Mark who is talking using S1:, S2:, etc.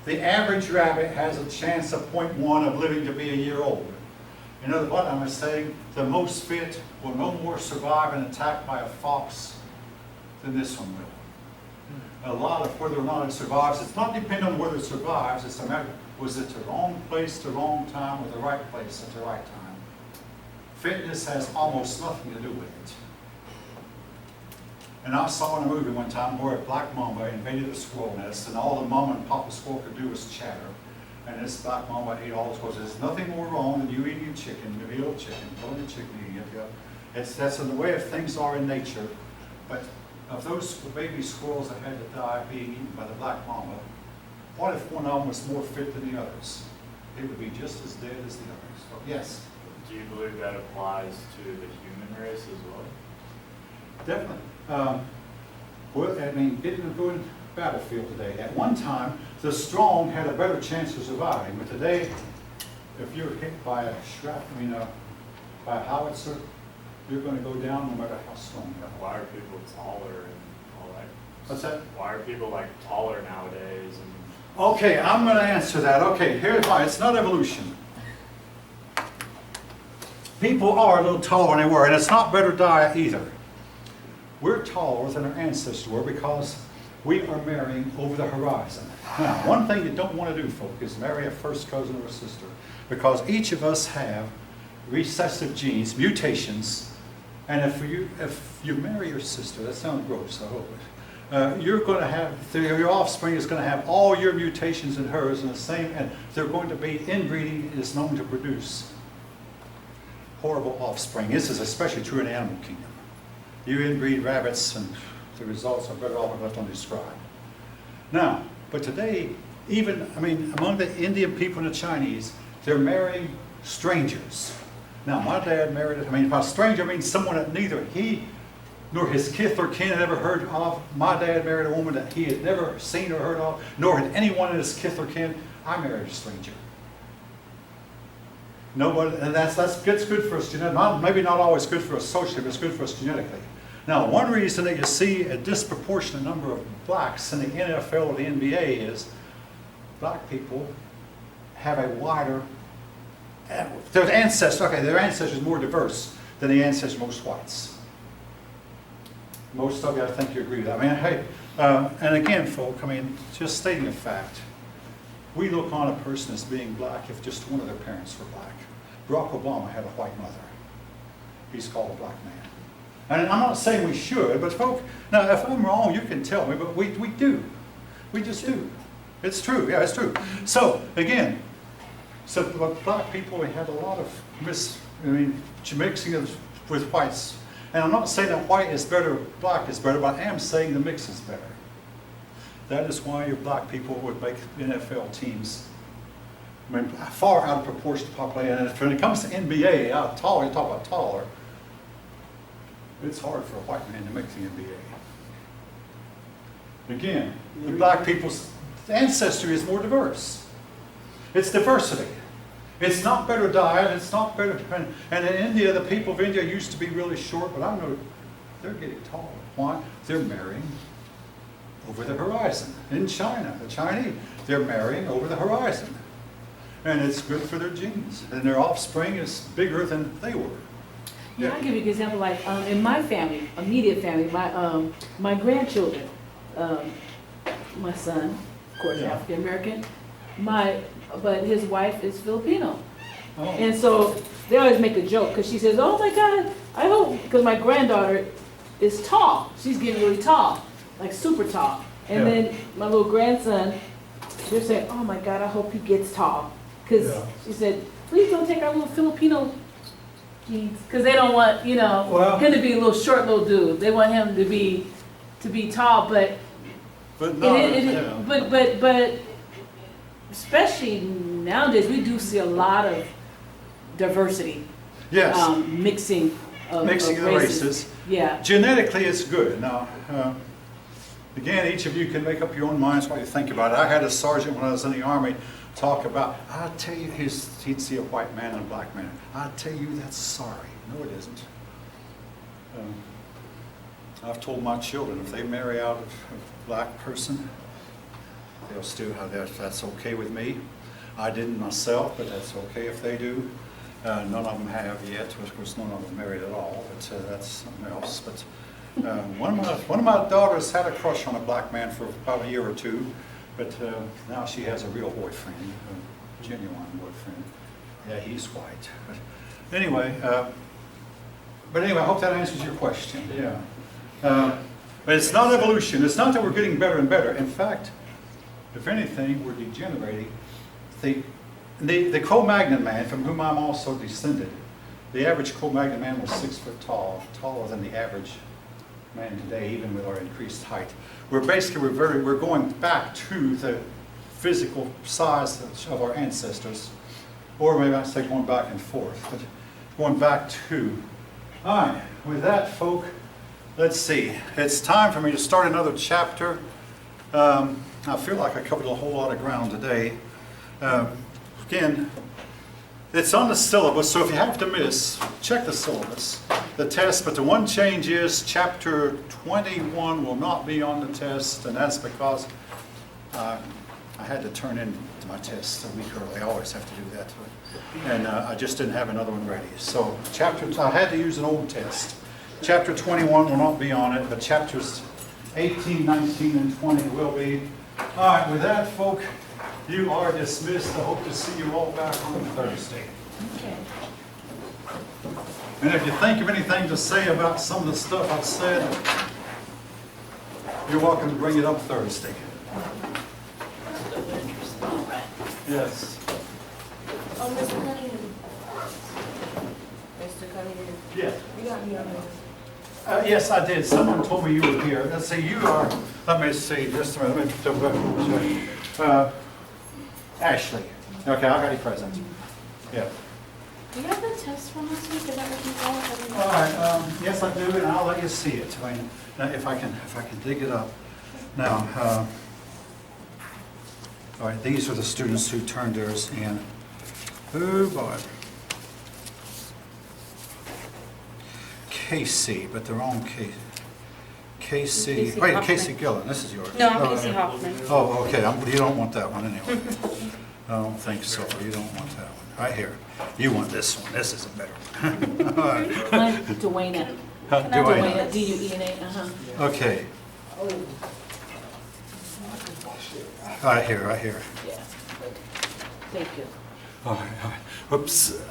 S1: the average rabbit has a chance of 0.1 of living to be a year old. In other words, I'm saying the most fit will no more survive an attack by a fox than this one will. A lot of whether or not it survives, it's not dependent on whether it survives, it's a matter, was it the wrong place, the wrong time, or the right place at the right time. Fitness has almost nothing to do with it. And I saw in a movie one time where a black mamba invaded a squirrel nest, and all the mama and papa squirrel could do was chatter. And this black mamba ate all the squirrels. There's nothing more wrong than you eating a chicken, you eat a chicken, killing a chicken, eating it. That's in the way of things are in nature. But of those baby squirrels that had to die being eaten by the black mamba, what if one of them was more fit than the others? It would be just as dead as the others. So, yes?
S2: Do you believe that applies to the human race as well?
S1: Definitely. Well, I mean, getting into a battlefield today. At one time, the strong had a better chance of surviving, but today, if you're hit by a by a howitzer, you're going to go down no matter how strong you are.
S2: Why are people taller and all that?
S1: What's that?
S2: Why are people like taller nowadays? And
S1: Okay, I'm going to answer that. Okay, here's why. It's not evolution. People are a little taller than they were, and it's not better diet either. We're taller than our ancestors were because we are marrying over the horizon. Now, one thing you don't want to do, folks, is marry a first cousin or a sister, because each of us have recessive genes, mutations, and if you marry your sister, that sounds gross, I hope it. You're going to have, your offspring is going to have all your mutations in hers in the same, and they're going to be, inbreeding is known to produce horrible offspring. This is especially true in the animal kingdom. You inbreed rabbits and the results are better off left undescribed. Now, but today, even, among the Indian people and the Chinese, they're marrying strangers. Now, my dad married, by stranger, I mean someone that neither he nor his kith or kin had ever heard of. My dad married a woman that he had never seen or heard of, nor had anyone in his kith or kin. I married a stranger. Nobody, and that's good for us genetically. Maybe not always good for us socially, but it's good for us genetically. Now, one reason that you see a disproportionate number of blacks in the NFL or the NBA is black people have a wider, their ancestors are more diverse than the ancestors of most whites. Most of you, I think you agree with that. Hey, and again, folk, just stating a fact. We look on a person as being black if just one of their parents were black. Barack Obama had a white mother. He's called a black man. And I'm not saying we should, but folk, now if I'm wrong, you can tell me, but we do. We just do. It's true, yeah, it's true. So, again, black people, we had a lot of mixing with whites. And I'm not saying that white is better, black is better, but I am saying the mix is better. That is why your black people would make NFL teams far out of proportion to population. And when it comes to NBA, you talk about taller, it's hard for a white man to make the NBA. Again, the black people's ancestry is more diverse. It's diversity. It's not better diet, it's not better, and in India, the people of India used to be really short, but I know they're getting taller. Why? They're marrying over the horizon. In China, the Chinese, they're marrying over the horizon. And it's good for their genes. And their offspring is bigger than they were.
S3: Yeah, I'll give you an example. Like in my family, immediate family, my grandchildren, my son, of course,
S1: Yeah.
S3: African American, but his wife is Filipino.
S1: Oh.
S3: And so they always make a joke because she says, "Oh my God, I hope," because my granddaughter is tall. She's getting really tall, like super tall. And
S1: Yeah.
S3: then my little grandson, they're saying, "Oh my God, I hope he gets tall," because
S1: Yeah.
S3: she said, "Please don't take our little Filipino genes," because they don't want
S1: Well-
S3: him to be a little short little dude. They want him to be tall, but
S1: not,
S3: but especially nowadays, we do see a lot of diversity.
S1: Yes.
S3: Mixing of
S1: Mixing of the races.
S3: Yeah.
S1: Genetically, it's good. Now, again, each of you can make up your own minds what you think about it. I had a sergeant when I was in the Army talk about, I tell you, he'd see a white man and a black man. I tell you, that's sorry. No, it isn't. I've told my children, if they marry out of a black person, they'll still have that. That's okay with me. I didn't myself, but that's okay if they do. None of them have yet. Of course, none of them married at all, but that's something else. But one of my daughters had a crush on a black man for about a year or two, but now she has a real boyfriend, a genuine boyfriend. Yeah, he's white. But anyway, I hope that answers your question. Yeah. But it's not evolution. It's not that we're getting better and better. In fact, if anything, we're degenerating. The Cro-Magnon man, from whom I'm also descended, the average Cro-Magnon man was 6 foot tall, taller than the average man today, even with our increased height. We're going back to the physical size of our ancestors, or maybe I say going back and forth, but going back to. All right, with that, folk, let's see. It's time for me to start another chapter. I feel like I covered a whole lot of ground today. Again, it's on the syllabus, so if you have to miss, check the syllabus, the test. But the one change is chapter 21 will not be on the test, and that's because I had to turn in my test a week early. I always have to do that. And I just didn't have another one ready. So I had to use an old test. Chapter 21 will not be on it, but chapters 18, 19, and 20 will be. All right, with that, folk, you are dismissed. I hope to see you all back on Thursday.
S3: Okay.
S1: And if you think of anything to say about some of the stuff I've said, you're welcome to bring it up Thursday. Yes.
S4: Oh, Mr. Cunningham. Mr. Cunningham,
S1: Yes.
S4: you got me on there.
S1: Yes, I did. Someone told me you were here. Let's see, you are, let me see, just a minute. Ashley. Okay, I got your present. Yeah.
S3: Do you have the test from last week? Is that what you
S1: All right, yes, I do, and I'll let you see it. I mean, if I can dig it up. Now, all right, these are the students who turned theirs in. Oh, boy. Casey, but the wrong Casey.
S3: Casey
S1: Wait,
S3: Hoffman.
S1: Casey Gillen, this is yours.
S4: No, I'm
S1: Oh,
S4: Casey
S1: yeah.
S4: Hoffman.
S1: Oh, okay, you don't want that one anyway. I don't think so, you don't want that one. Right here. You want this one, this is a better one. All right.
S3: Mine, Dwayne.
S1: Duana.
S3: Duena.
S1: Okay,
S3: Oh,
S1: right here.
S3: yeah. Thank you.
S1: All right. Whoops.